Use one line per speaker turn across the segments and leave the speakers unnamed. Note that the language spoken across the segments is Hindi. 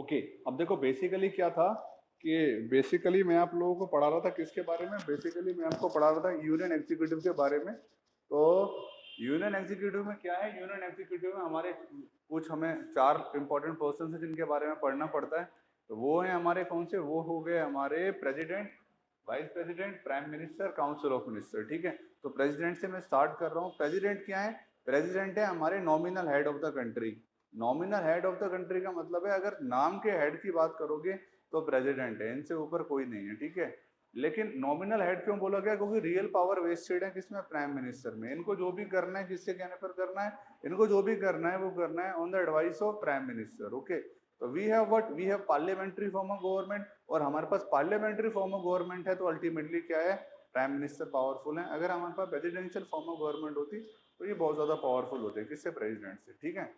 ओके, अब देखो बेसिकली क्या था कि बेसिकली मैं आप लोगों को पढ़ा रहा था किसके बारे में। बेसिकली मैं आपको पढ़ा रहा था यूनियन एग्जीक्यूटिव के बारे में। तो यूनियन एग्जीक्यूटिव में क्या है, यूनियन एग्जीक्यूटिव में हमारे कुछ हमें 4 इंपॉर्टेंट पर्सन है जिनके बारे में पढ़ना पड़ता है। तो वो है हमारे कौन से, वो हो गए हमारे president, vice president, prime minister, council of minister. ठीक है, तो प्रेसिडेंट से मैं स्टार्ट कर रहा हूँ। प्रेसिडेंट क्या है? प्रेसिडेंट है हमारे nominal head of the country. Nominal head of the country का मतलब है अगर नाम के हेड की बात करोगे तो प्रेसिडेंट है, इनसे ऊपर कोई नहीं है। ठीक है, लेकिन नॉमिनल हेड क्यों बोला गया? क्योंकि रियल पावर वेस्टेड है किसमें? प्राइम मिनिस्टर में। इनको जो भी करना है किसके कहने पर करना है? इनको जो भी करना है वो करना है on the advice of prime minister. Okay, तो we have what, we have parliamentary form of government, और हमारे पास पार्लियामेंट्री फॉर्म ऑफ गवर्नमेंट है तो अल्टीमेटली क्या है? प्राइम मिनिस्टर पावरफुल है। अगर हमारे पास प्रेसिडेंशियल फॉर्म ऑफ गवर्नमेंट होती तो ये बहुत ज्यादा पावरफुल होते, किससे? प्रेसिडेंट से। ठीक है,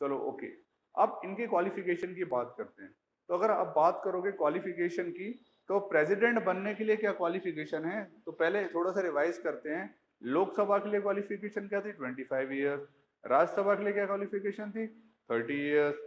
चलो ओके। अब इनके क्वालिफिकेशन की बात करते हैं। तो अगर आप बात करोगे क्वालिफिकेशन की, तो प्रेसिडेंट बनने के लिए क्या क्वालिफिकेशन है? तो पहले थोड़ा सा रिवाइज करते हैं। लोकसभा के लिए क्वालिफिकेशन क्या थी? 25 ईयर्स। राज्यसभा के लिए क्या क्वालिफिकेशन थी? 30 ईयर्स।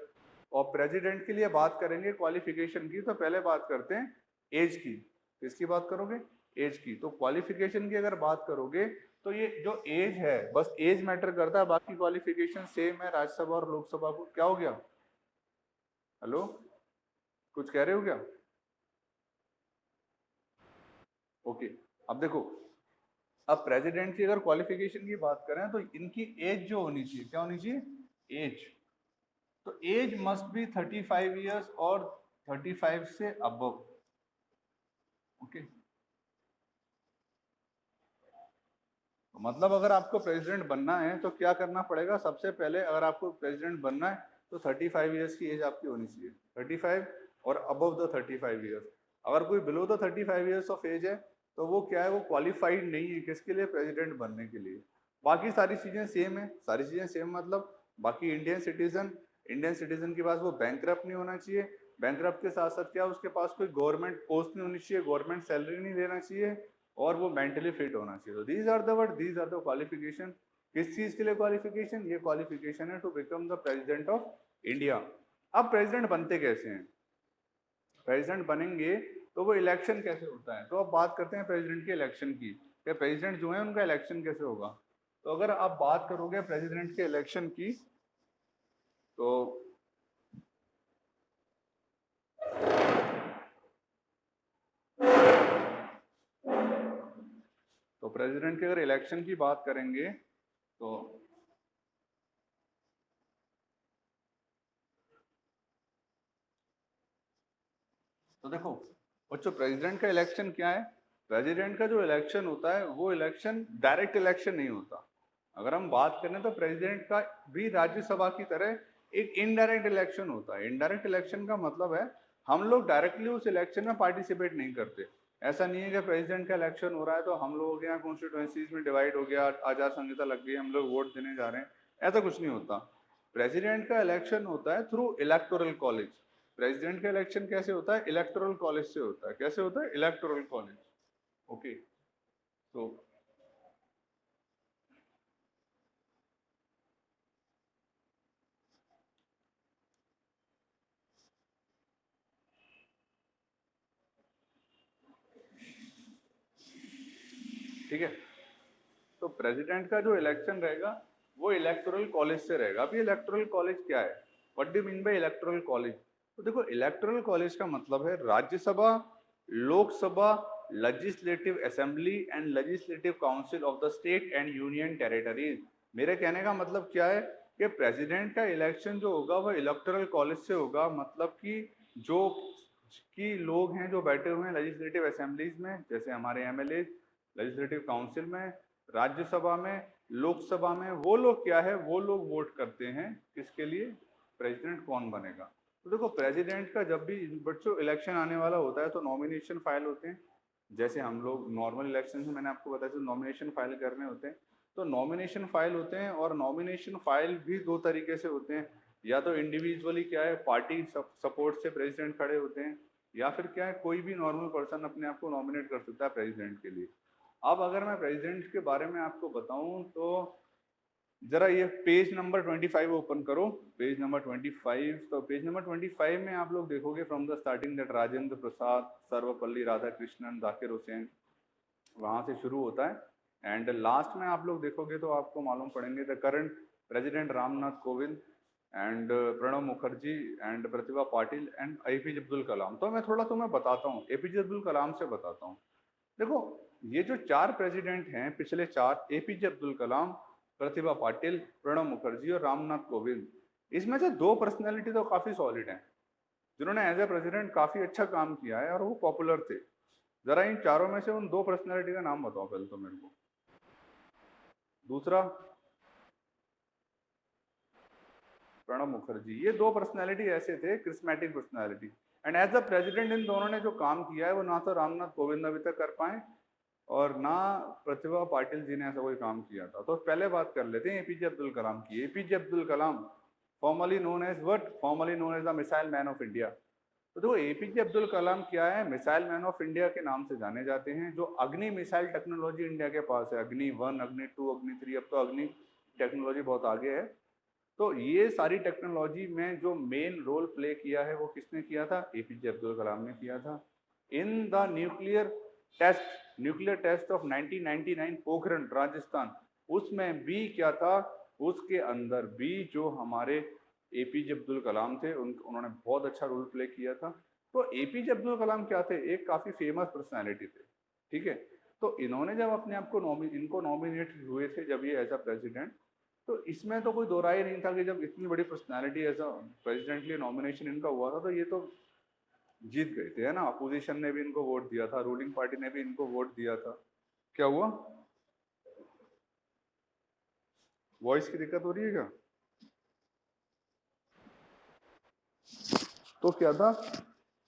और प्रेसिडेंट के लिए बात करेंगे क्वालिफिकेशन की, तो पहले बात करते हैं एज की। किसकी बात करोगे? एज की। तो क्वालिफिकेशन की अगर बात करोगे तो ये जो एज है, बस एज मैटर करता है, बाकी क्वालिफिकेशन सेम है राज्यसभा और लोकसभा को। क्या हो गया? हेलो, कुछ कह रहे हो क्या? ओके, अब देखो, अब प्रेसिडेंट की अगर क्वालिफिकेशन की बात करें तो इनकी एज जो होनी चाहिए, क्या होनी चाहिए? एज। तो एज मस्ट बी 35 ईयर्स और 35 से अबव। ओके, तो मतलब अगर आपको प्रेसिडेंट बनना है तो क्या करना पड़ेगा? सबसे पहले अगर आपको प्रेसिडेंट बनना है तो 35 ईयर्स की एज आपकी होनी चाहिए। 35 और अबव द 35 ईयर्स। अगर कोई below the 35 years of age है तो वो क्या है? वो क्वालिफाइड नहीं है किसके लिए? प्रेसिडेंट बनने के लिए। बाकी सारी चीजें सेम है, सारी चीजें सेम मतलब बाकी इंडियन सिटीजन, इंडियन सिटीजन के पास वो बैंकरप्ट नहीं होना चाहिए। बैंकरप्ट के साथ साथ क्या, उसके पास कोई गवर्नमेंट पोस्ट नहीं होनी चाहिए, गवर्नमेंट सैलरी नहीं लेना चाहिए, और वो मेंटली फिट होना चाहिए। तो these are the word, these are the qualification. किस चीज के लिए क्वालिफिकेशन? ये क्वालिफिकेशन है to become the president of India. अब प्रेसिडेंट बनते कैसे हैं? प्रेसिडेंट बनेंगे तो वो इलेक्शन कैसे होता है? तो अब बात करते हैं प्रेसिडेंट के इलेक्शन की। कि प्रेसिडेंट जो है उनका इलेक्शन कैसे होगा। तो अगर आप बात करोगे प्रेसिडेंट के इलेक्शन की, तो प्रेसिडेंट के अगर इलेक्शन की बात करेंगे तो देखो बच्चों, प्रेसिडेंट का इलेक्शन क्या है? प्रेसिडेंट का जो इलेक्शन होता है वो इलेक्शन डायरेक्ट इलेक्शन नहीं होता। अगर हम बात करें तो प्रेसिडेंट का भी राज्यसभा की तरह एक इनडायरेक्ट इलेक्शन होता है। इनडायरेक्ट इलेक्शन का मतलब है हम लोग डायरेक्टली उस इलेक्शन में पार्टिसिपेट नहीं करते। ऐसा नहीं है कि प्रेसिडेंट का इलेक्शन हो रहा है तो हम लोगों के यहाँ कॉन्स्टिट्यूएंसीज में डिवाइड हो गया, आचार संहिता लग गई, हम लोग वोट देने जा रहे हैं, ऐसा कुछ नहीं होता। प्रेसिडेंट का इलेक्शन होता है थ्रू इलेक्टोरल कॉलेज। प्रेसिडेंट का इलेक्शन कैसे होता है? इलेक्टोरल कॉलेज से होता है। कैसे होता है? Electoral college. ओके, तो ठीक है, तो प्रेसिडेंट का जो इलेक्शन रहेगा वो इलेक्टोरल कॉलेज से रहेगा। अभी इलेक्टोरल कॉलेज क्या है? What do mean by electoral college? तो देखो, इलेक्टोरल कॉलेज का मतलब है Rajya Sabha, Lok Sabha, legislative assembly and legislative council of the state and union territories. मेरे कहने का मतलब क्या है कि प्रेसिडेंट का इलेक्शन जो होगा वो इलेक्टोरल कॉलेज से होगा। मतलब कि जो कि लोग हैं जो बैठे हुए हैं लेजिस्लेटिव असेंबलीज में, जैसे हमारे एमएलए, लेजिस्लेटिव काउंसिल में, राज्यसभा में, लोकसभा में, वो लोग क्या है? वो लोग वोट करते हैं किसके लिए? प्रेसिडेंट कौन बनेगा। तो देखो, प्रेसिडेंट का जब भी बच्चों इलेक्शन आने वाला होता है तो नॉमिनेशन फाइल होते हैं। जैसे हम लोग नॉर्मल इलेक्शन में, मैंने आपको बताया, नॉमिनेशन फाइल करने होते हैं। तो नॉमिनेशन फाइल होते हैं, और नॉमिनेशन फाइल भी दो तरीके से होते हैं। या तो इंडिविजुअली क्या है, पार्टी सपोर्ट से प्रेसिडेंट खड़े होते हैं, या फिर क्या है, कोई भी नॉर्मल पर्सन अपने आप को नॉमिनेट कर सकता है प्रेसिडेंट के लिए। अब अगर मैं प्रेसिडेंट के बारे में आपको बताऊं तो जरा ये पेज नंबर 25 ओपन करो, पेज नंबर 25। तो पेज नंबर 25 में आप लोग देखोगे from the starting that Rajendra Prasad, Sarvepalli Radhakrishnan, Zakir Hussain, वहां से शुरू होता है। एंड लास्ट में आप लोग देखोगे तो आपको मालूम पड़ेंगे the current president Ramnath Kovind and Pranab Mukherjee and Pratibha Patil and APJ Abdul Kalam. तो मैं थोड़ा तुम्हें बताता हूँ, एपीजे अब्दुल कलाम से बताता हूँ। देखो ये जो चार प्रेसिडेंट हैं पिछले चार, एपीजे अब्दुल कलाम, प्रतिभा पाटिल, प्रणब मुखर्जी और रामनाथ कोविंद, इसमें से दो पर्सनैलिटी तो काफी सॉलिड हैं जिन्होंने एज ए प्रेसिडेंट काफी अच्छा काम किया है और वो पॉपुलर थे। जरा इन चारों में से उन दो पर्सनैलिटी का नाम बताओ पहले तो मेरे को। दूसरा प्रणब मुखर्जी। ये दो पर्सनैलिटी ऐसे थे, charismatic personality, and as a president इन दोनों ने जो काम किया है वो ना तो रामनाथ कोविंद अभी तक कर पाए और ना प्रतिभा पाटिल जी ने ऐसा कोई काम किया था। तो पहले बात कर लेते हैं एपीजे अब्दुल कलाम की। APJ Abdul Kalam formally known as what? Formally known as the missile man of India. तो देखो एपीजे अब्दुल कलाम क्या है, मिसाइल मैन ऑफ इंडिया के नाम से जाने जाते हैं। जो अग्नि मिसाइल टेक्नोलॉजी इंडिया के पास है, अग्नि 1, अग्नि 2, अग्नि 3, अब तो अग्नि टेक्नोलॉजी बहुत आगे है। तो ये सारी टेक्नोलॉजी में जो मेन रोल प्ले किया है वो किसने किया था? एपीजे अब्दुल कलाम ने किया था। In the nuclear test of 1999 Pokhran Rajasthan, उसमें भी क्या था, उसके अंदर भी जो हमारे एपीजे अब्दुल कलाम थे उन्होंने बहुत अच्छा रोल प्ले किया था। तो एपीजे अब्दुल कलाम क्या थे? एक काफी फेमस पर्सनैलिटी थे, ठीक है। तो इन्होंने जब अपने आप को इनको नॉमिनेट हुए थे जब ये एज अ प्रेसिडेंट, तो इसमें तो कोई दो राय नहीं था कि जब इतनी बड़ी पर्सनालिटी एज अ प्रेसिडेंट के लिए नॉमिनेशन इनका हुआ था तो ये तो जीत गए थे, है ना। अपोजिशन ने भी इनको वोट दिया था, रूलिंग पार्टी ने भी इनको वोट दिया था। क्या हुआ? वॉइस की दिक्कत हो रही है क्या? तो क्या था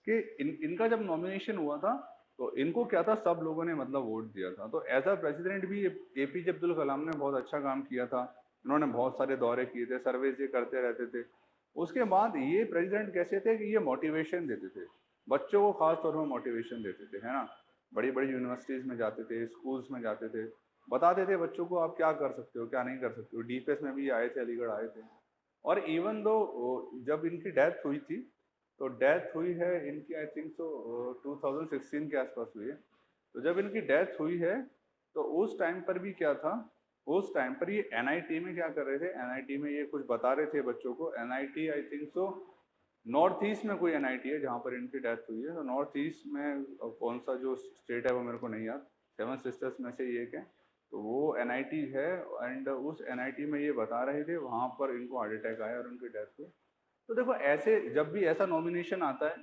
कि इनका जब नॉमिनेशन हुआ था तो इनको क्या था, सब लोगों ने मतलब वोट दिया था। तो एज अ प्रेसिडेंट भी एपीजे अब्दुल कलाम ने बहुत अच्छा काम किया था। इन्होंने बहुत सारे दौरे किए थे, सर्वेज ये करते रहते थे। उसके बाद ये प्रेसिडेंट कैसे थे कि ये मोटिवेशन देते थे बच्चों को, खास तौर पर मोटिवेशन देते थे, है ना। बड़ी बड़ी यूनिवर्सिटीज़ में जाते थे, स्कूल्स में जाते थे, बताते थे बच्चों को आप क्या कर सकते हो क्या नहीं कर सकते हो। डीपीएस में भी आए थे, अलीगढ़ आए थे। और इवन दो जब इनकी डेथ हुई थी, तो डेथ हुई है इनकी आई थिंक सो 2016 के आसपास हुई है। तो जब इनकी डेथ हुई है तो उस टाइम पर भी क्या था, उस टाइम पर ये एनआईटी में क्या कर रहे थे, एनआईटी में ये कुछ बता रहे थे बच्चों को। NIT I think so north east में कोई एनआईटी है जहाँ पर इनकी डेथ हुई है। तो नॉर्थ ईस्ट में कौन सा जो स्टेट है वो मेरे को नहीं याद, सेवन सिस्टर्स में से ये एक है। तो वो एनआईटी है एंड उस एनआईटी में ये बता रहे थे वहाँ पर इनको हार्ट अटैक आया और उनकी डेथ हुई। तो देखो ऐसे जब भी ऐसा नॉमिनेशन आता है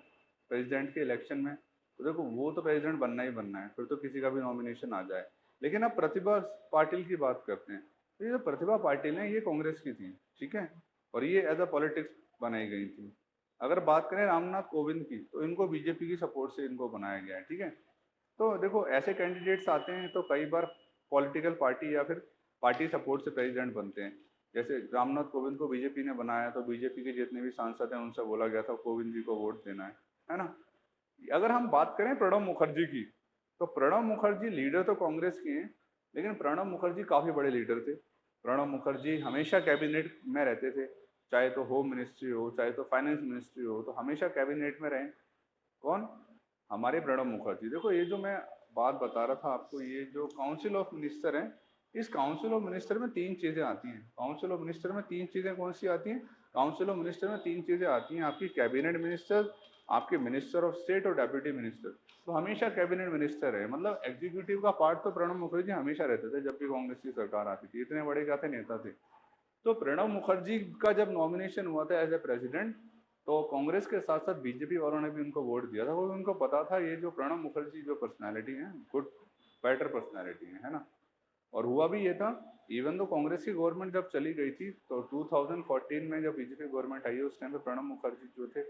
प्रेसिडेंट के इलेक्शन में, तो देखो वो तो प्रेसिडेंट बनना ही बनना है, फिर तो किसी का भी नॉमिनेशन आ जाए। लेकिन अब प्रतिभा पाटिल की बात करते हैं। तो ये जो प्रतिभा पाटिल है ये कांग्रेस की थी, ठीक है, और ये एज अ पॉलिटिक्स बनाई गई थी। अगर बात करें रामनाथ कोविंद की तो इनको बीजेपी की सपोर्ट से इनको बनाया गया है, ठीक है। तो देखो ऐसे कैंडिडेट्स आते हैं तो कई बार पॉलिटिकल पार्टी या फिर पार्टी सपोर्ट से प्रेसिडेंट बनते हैं। जैसे रामनाथ कोविंद को बीजेपी ने बनाया तो बीजेपी के जितने भी सांसद हैं उनसे बोला गया था कोविंद जी को वोट देना है ना। अगर हम बात करें प्रणब मुखर्जी की, तो प्रणब मुखर्जी लीडर तो कांग्रेस के हैं, लेकिन प्रणब मुखर्जी काफी बड़े लीडर थे। प्रणब मुखर्जी हमेशा कैबिनेट में रहते थे, चाहे तो होम मिनिस्ट्री हो चाहे तो फाइनेंस मिनिस्ट्री हो, तो हमेशा कैबिनेट में रहे। कौन? हमारे प्रणब मुखर्जी। देखो ये जो मैं बात बता रहा था आपको, ये जो काउंसिल ऑफ मिनिस्टर है, इस काउंसिल ऑफ मिनिस्टर में तीन चीजें आती हैं। काउंसिल ऑफ मिनिस्टर में तीन चीजें कौन सी आती हैं? काउंसिल ऑफ मिनिस्टर में तीन चीजें आती हैं, आपकी कैबिनेट मिनिस्टर, आपके मिनिस्टर ऑफ स्टेट और डेप्यूटी मिनिस्टर। तो हमेशा कैबिनेट मिनिस्टर है, मतलब एग्जीक्यूटिव का पार्ट तो प्रणब मुखर्जी हमेशा रहते थे जब भी कांग्रेस की सरकार आती थी। इतने बड़े क्या थे, नेता थे। तो प्रणब मुखर्जी का जब नॉमिनेशन हुआ था एज ए प्रेसिडेंट, तो कांग्रेस के साथ साथ बीजेपी वालों ने भी उनको वोट दिया था। वो उनको पता था ये जो प्रणब मुखर्जी जो पर्सनालिटी है, गुड बेटर पर्सनालिटी है ना। और हुआ भी ये था। इवन तो कांग्रेस की गवर्नमेंट जब चली गई थी तो 2014 में जब बीजेपी गवर्नमेंट आई, उस टाइम पे प्रणब मुखर्जी जो थे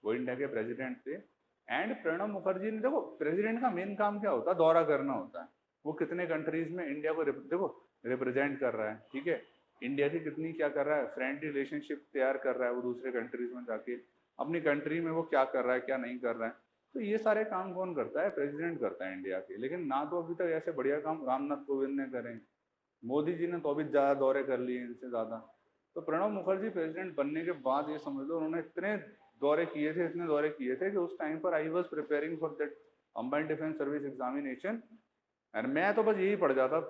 वो इंडिया के प्रेसिडेंट थे। एंड प्रणब मुखर्जी ने, देखो प्रेसिडेंट का मेन काम क्या होता है? दौरा करना होता है। वो कितने कंट्रीज में इंडिया को देखो रिप्रेजेंट कर रहा है, ठीक है। इंडिया की कितनी क्या कर रहा है, फ्रेंडली रिलेशनशिप तैयार कर रहा है वो दूसरे कंट्रीज में जाके। अपनी कंट्री में वो क्या कर रहा है क्या नहीं कर रहा है, तो ये सारे काम कौन करता है? प्रेसिडेंट करता है इंडिया के। लेकिन ना तो अभी तक ऐसे बढ़िया काम रामनाथ कोविंद ने करे, मोदी जी ने तो अभी ज़्यादा दौरे कर लिए इनसे ज़्यादा। तो प्रणब मुखर्जी प्रेसिडेंट बनने के बाद ये समझ लो उन्होंने इतने दौरे किए थे, इतने दौरे किए थे कि उस टाइम पर I was preparing for that combined defence service examination, and मैं तो बस यही पढ़ जाता,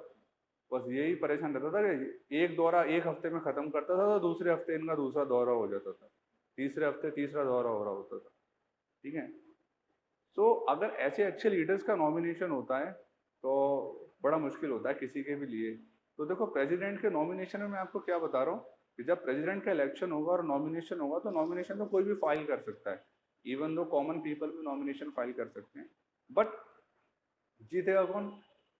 बस यही परेशान रहता था कि एक दौरा एक हफ्ते में खत्म करता था तो दूसरे हफ्ते इनका दूसरा दौरा हो जाता था, तीसरे हफ्ते तीसरा दौरा हो रहा होता था। ठीक है, तो अगर ऐसे अच्छे लीडर्स का नॉमिनेशन होता है तो बड़ा मुश्किल होता है किसी के भी लिए। तो देखो प्रेसिडेंट के नॉमिनेशन में मैं आपको क्या बता रहा हूँ कि जब प्रेसिडेंट का इलेक्शन होगा और नॉमिनेशन होगा तो नॉमिनेशन तो कोई भी फाइल कर सकता है, इवन दो कॉमन पीपल भी नॉमिनेशन फाइल कर सकते हैं, बट जीतेगा कौन?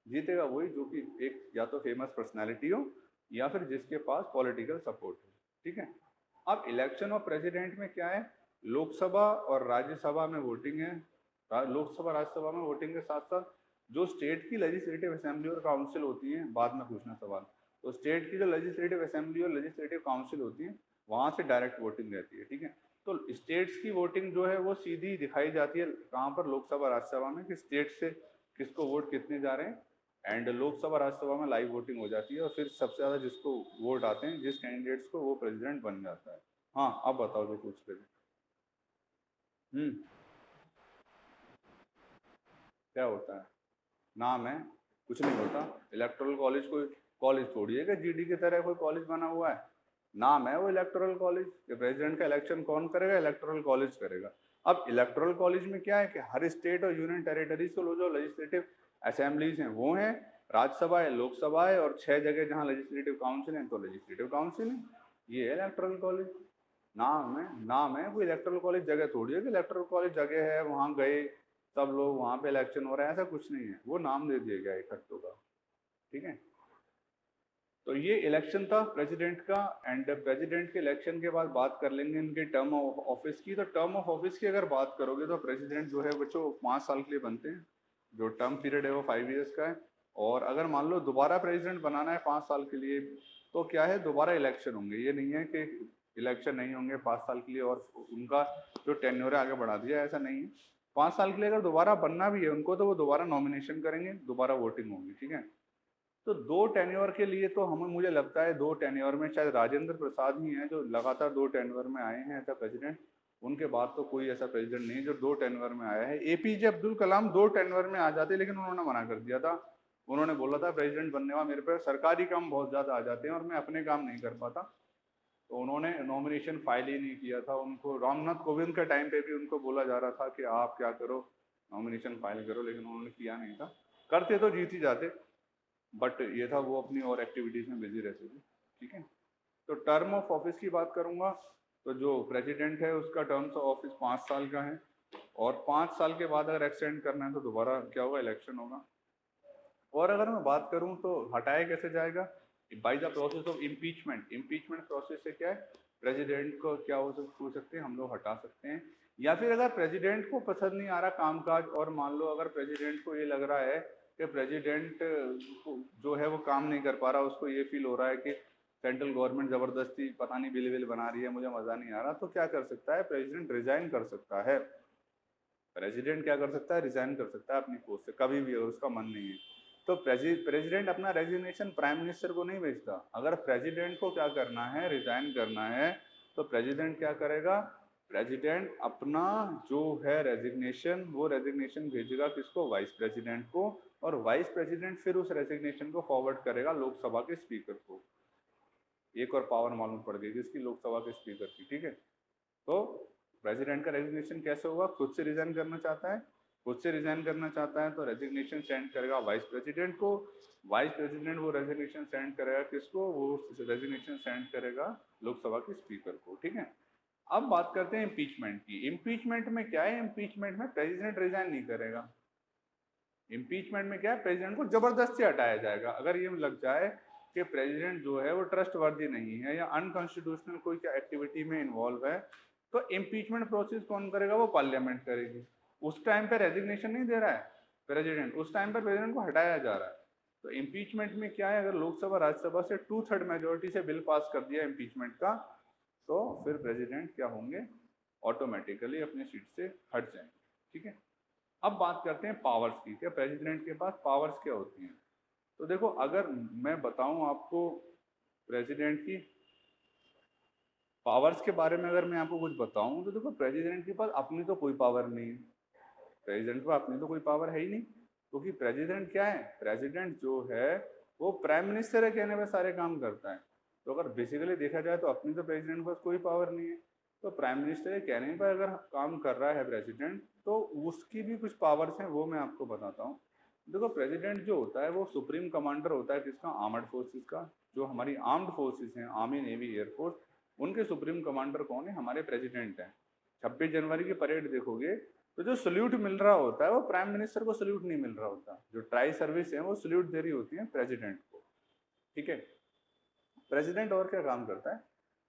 जीतेगा वही जो कि एक या तो फेमस पर्सनैलिटी हो या फिर जिसके पास पॉलिटिकल सपोर्ट हो। ठीक है, अब इलेक्शन ऑफ प्रेसिडेंट में क्या है, लोकसभा और राज्यसभा में वोटिंग है, लोकसभा राज्यसभा में वोटिंग के साथ साथ जो स्टेट की लेजिस्लेटिव असेंबली और काउंसिल होती है, बाद में पूछना सवाल, तो स्टेट की जो लेजिस्लेटिव असेंबली और लेजिस्लेटिव काउंसिल होती है वहां से डायरेक्ट वोटिंग रहती है। ठीक है, तो स्टेट्स की वोटिंग जो है वो सीधी दिखाई जाती है कहाँ पर, लोकसभा राज्यसभा में, कि स्टेट से किसको वोट कितने जा रहे हैं, एंड लोकसभा राज्यसभा में लाइव वोटिंग हो जाती है और फिर सबसे ज़्यादा जिसको वोट आते हैं जिस कैंडिडेट्स को, वो प्रेसिडेंट बन जाता है। हाँ, अब बताओ जो पूछ रहे थे। हम्म, क्या होता है? नाम है, कुछ नहीं होता। इलेक्टोरल कॉलेज कोई कॉलेज थोड़ी है कि जीडी की तरह कोई कॉलेज बना हुआ है, नाम है वो इलेक्टोरल कॉलेज। प्रेसिडेंट का इलेक्शन कौन करेगा? इलेक्टोरल कॉलेज करेगा। अब इलेक्टोरल कॉलेज में क्या है कि हर स्टेट और यूनियन टेरिटरीज को जो लेजिस्लेटिव असेंबलीज हैं वो हैं, राज्यसभा है, लोकसभा है, और 6 जगह जहाँ लेजिस्लेटिव काउंसिल है तो लेजिस्लेटिव काउंसिल है। ये है इलेक्टोरल कॉलेज। नाम है, नाम है, कोई इलेक्टोरल कॉलेज जगह थोड़ी है कि इलेक्टोरल कॉलेज जगह है वहां गए सब लोग, वहां पे इलेक्शन हो रहा है, ऐसा कुछ नहीं है, वो नाम दे दिया गया इकट्ठों का। ठीक है, तो ये इलेक्शन था प्रेसिडेंट का। एंड प्रेसिडेंट के इलेक्शन के बाद बात कर लेंगे इनके टर्म ऑफ ऑफिस की। तो टर्म ऑफ ऑफिस की अगर बात करोगे तो प्रेसिडेंट जो है बच्चों 5 साल के लिए बनते हैं, जो टर्म पीरियड है वो 5 ईयर्स का है। और अगर मान लो दोबारा प्रेसिडेंट बनाना है 5 साल के लिए तो क्या है, दोबारा इलेक्शन होंगे। ये नहीं है कि इलेक्शन नहीं होंगे 5 साल के लिए और उनका जो टेन्योर है आगे बढ़ा दिया, ऐसा नहीं है। 5 साल के लिए अगर दोबारा बनना भी है उनको तो वो दोबारा नॉमिनेशन करेंगे, दोबारा वोटिंग होगी। ठीक है, तो 2 टेन्योर के लिए तो हमें, मुझे लगता है 2 टेन्योर में शायद राजेंद्र प्रसाद ही हैं जो लगातार 2 टेन्योर में आए हैं ऐसा प्रेसिडेंट। उनके बाद तो कोई ऐसा प्रेसिडेंट नहीं जो 2 टेन्योर में आया है। एपीजे अब्दुल कलाम 2 टेन्योर में आ जाते लेकिन उन्होंने मना कर दिया था। उन्होंने बोला था प्रेसिडेंट बनने का मेरे पे सरकारी काम बहुत ज्यादा आ जाते हैं और मैं अपने काम नहीं कर पाता, तो उन्होंने नॉमिनेशन फाइल ही नहीं किया था। उनको रामनाथ कोविंद के टाइम पे भी उनको बोला जा रहा था कि आप क्या करो, नॉमिनेशन फाइल करो, लेकिन उन्होंने किया नहीं था। करते तो जीत ही जाते, बट ये था वो अपनी और एक्टिविटीज में बिजी रहते थे। ठीक है, तो टर्म ऑफ ऑफिस की बात करूंगा तो जो प्रेसिडेंट है उसका टर्म्स ऑफ ऑफिस 5 साल का है, और 5 साल के बाद अगर एक्सटेंड करना है तो दोबारा क्या होगा, इलेक्शन होगा। और अगर मैं बात करूं तो हटाया कैसे जाएगा, by the process of impeachment. Impeachment process से क्या है, प्रेसिडेंट को क्या हो सकते हैं, हम लोग हटा सकते हैं। या फिर अगर प्रेसिडेंट को पसंद नहीं आ रहा कामकाज, और मान लो अगर प्रेसिडेंट को ये लग रहा है कि प्रेसिडेंट जो है वो काम नहीं कर पा रहा, उसको ये फील हो रहा है कि सेंट्रल गवर्नमेंट जबरदस्ती पता नहीं बिल विल बना रही है, मुझे मजा नहीं आ रहा, तो क्या कर सकता है, प्रेसिडेंट रिजाइन कर सकता है। प्रेसिडेंट क्या कर सकता है, रिजाइन कर सकता है अपनी पोस्ट से कभी भी अगर उसका मन नहीं है। तो प्रेसिडेंट अपना रेजिग्नेशन प्राइम मिनिस्टर को नहीं भेजता। अगर प्रेसिडेंट को क्या करना है, रिजाइन करना है, तो प्रेसिडेंट क्या करेगा, प्रेसिडेंट अपना जो है रेजिग्नेशन, वो रेजिग्नेशन भेजेगा किसको, वाइस प्रेसिडेंट को, और वाइस प्रेसिडेंट फिर उस रेजिग्नेशन को फॉरवर्ड करेगा लोकसभा के स्पीकर को। एक और पावर मालूम पड़ गई जिसकी, लोकसभा के स्पीकर की। ठीक है, तो प्रेसिडेंट का रेजिग्नेशन कैसे होगा, खुद से रिजाइन करना चाहता है, खुद से रिजाइन करना चाहता है तो रेजिग्नेशन सेंड करेगा वाइस प्रेसिडेंट को, वाइस प्रेसिडेंट वो रेजिग्नेशन सेंड करेगा किसको, वो रेजिग्नेशन सेंड करेगा लोकसभा के स्पीकर को। ठीक है, अब बात करते हैं इम्पीचमेंट की। इम्पीचमेंट में क्या है, इम्पीचमेंट में प्रेसिडेंट रिजाइन नहीं करेगा। इम्पीचमेंट में क्या है, प्रेसिडेंट को जबरदस्ती हटाया जाएगा। अगर ये लग जाए कि प्रेसिडेंट जो है वो ट्रस्ट वर्दी नहीं है या अनकॉन्स्टिट्यूशनल कोई क्या एक्टिविटी में इन्वॉल्व है, तो इम्पीचमेंट प्रोसेस कौन करेगा, वो पार्लियामेंट करेगी। उस टाइम पे रेजिग्नेशन नहीं दे रहा है प्रेसिडेंट, उस टाइम पर प्रेसिडेंट को हटाया जा रहा है। तो इम्पीचमेंट में क्या है, अगर लोकसभा राज्यसभा से 2/3 मेजोरिटी से बिल पास कर दिया इम्पीचमेंट का, तो फिर प्रेसिडेंट क्या होंगे, ऑटोमेटिकली अपनी सीट से हट जाएंगे। ठीक है, अब बात करते हैं पावर्स की, क्या प्रेसिडेंट के पास पावर्स क्या होती हैं। तो देखो अगर मैं बताऊं आपको प्रेसिडेंट की पावर्स के बारे में, अगर मैं आपको कुछ बताऊं तो देखो प्रेसिडेंट के पास अपनी तो कोई पावर नहीं है, प्रेसिडेंट को अपनी तो कोई पावर है ही नहीं, क्योंकि प्रेसिडेंट क्या है, प्रेसिडेंट जो है वो प्राइम मिनिस्टर है कहने पे सारे काम करता है। तो अगर बेसिकली देखा जाए तो अपनी तो प्रेसिडेंट के पास कोई पावर नहीं है, तो प्राइम मिनिस्टर के कहने पर अगर काम कर रहा है प्रेसिडेंट, तो उसकी भी कुछ पावर्स हैं, वो मैं आपको बताता हूँ। देखो प्रेसिडेंट जो होता है वो सुप्रीम कमांडर होता है किसका, आर्मड फोर्सेस का। जो हमारी आर्म्ड फोर्सेस हैं, आर्मी नेवी एयरफोर्स, उनके सुप्रीम कमांडर कौन है, हमारे प्रेसिडेंट हैं। 26 जनवरी की परेड देखोगे तो जो सल्यूट मिल रहा होता है वो प्राइम मिनिस्टर को सल्यूट नहीं मिल रहा होता, जो ट्राई सर्विस है वो सल्यूट दे रही होती है प्रेसिडेंट को। ठीक है। प्रेसिडेंट और क्या काम करता है,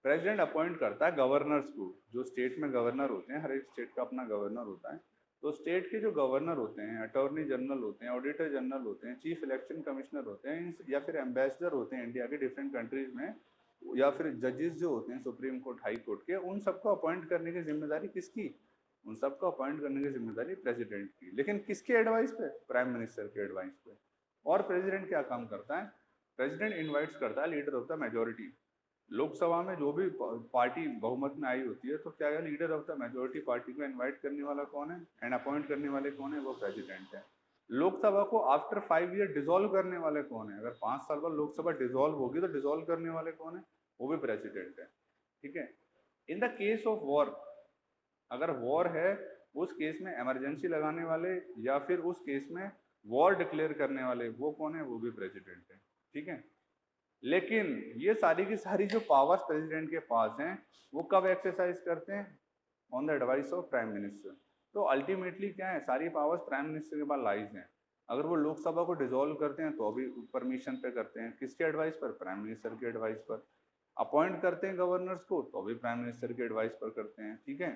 प्रेसिडेंट अपॉइंट करता है गवर्नर्स को, जो स्टेट में गवर्नर होते हैं, हर एक स्टेट का अपना गवर्नर होता है। तो स्टेट के जो गवर्नर होते हैं, अटॉर्नी जनरल होते हैं, ऑडिटर जनरल होते हैं, चीफ इलेक्शन कमिश्नर होते हैं, या फिर एम्बेसडर होते हैं इंडिया के डिफरेंट कंट्रीज में, या फिर जजेस जो होते हैं सुप्रीम कोर्ट हाई कोर्ट के, उन सबको अपॉइंट करने की जिम्मेदारी किसकी, उन सबको अपॉइंट करने की जिम्मेदारी प्रेसिडेंट की। लेकिन किसके एडवाइस पे, प्राइम मिनिस्टर के एडवाइस पे। और प्रेसिडेंट क्या काम करता है, प्रेसिडेंट इनवाइट्स करता है leader of the majority. Lok Sabha में जो भी पार्टी बहुमत में आई होती है, तो क्या है, leader of the majority party को इनवाइट करने वाला कौन है एंड अपॉइंट करने वाले कौन है, वो प्रेसिडेंट है। लोकसभा को आफ्टर 5 ईयर डिसॉल्व करने वाले कौन है, अगर 5 साल बाद लोकसभा डिसॉल्व होगी तो डिसॉल्व करने वाले कौन है, वो भी प्रेसिडेंट है। ठीक है। In the case of war, अगर वॉर है उस केस में इमरजेंसी लगाने वाले या फिर उस केस में वॉर डिक्लेयर करने वाले वो कौन है, वो भी प्रेसिडेंट है। ठीक है। लेकिन ये सारी की सारी जो पावर्स प्रेसिडेंट के पास हैं वो कब एक्सरसाइज करते हैं, on the advice of prime minister. तो अल्टीमेटली क्या है, सारी पावर्स प्राइम मिनिस्टर के पास लाइज हैं। अगर वो लोकसभा को डिसॉल्व करते हैं तो अभी परमिशन पे करते हैं, किसके एडवाइस पर, प्राइम मिनिस्टर के एडवाइस पर। अपॉइंट करते हैं गवर्नर्स को तो अभी प्राइम मिनिस्टर के एडवाइस पर करते हैं। ठीक है।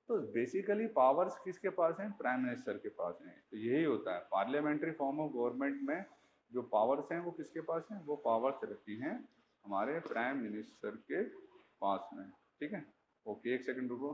तो बेसिकली पावर्स किसके पास हैं, प्राइम मिनिस्टर के पास हैं। तो यही होता है पार्लियामेंट्री फॉर्म ऑफ गवर्नमेंट में, जो पावर्स हैं वो किसके पास हैं, वो पावर्स रहती हैं हमारे प्राइम मिनिस्टर के पास में। ठीक है। ओके, एक सेकंड रुको।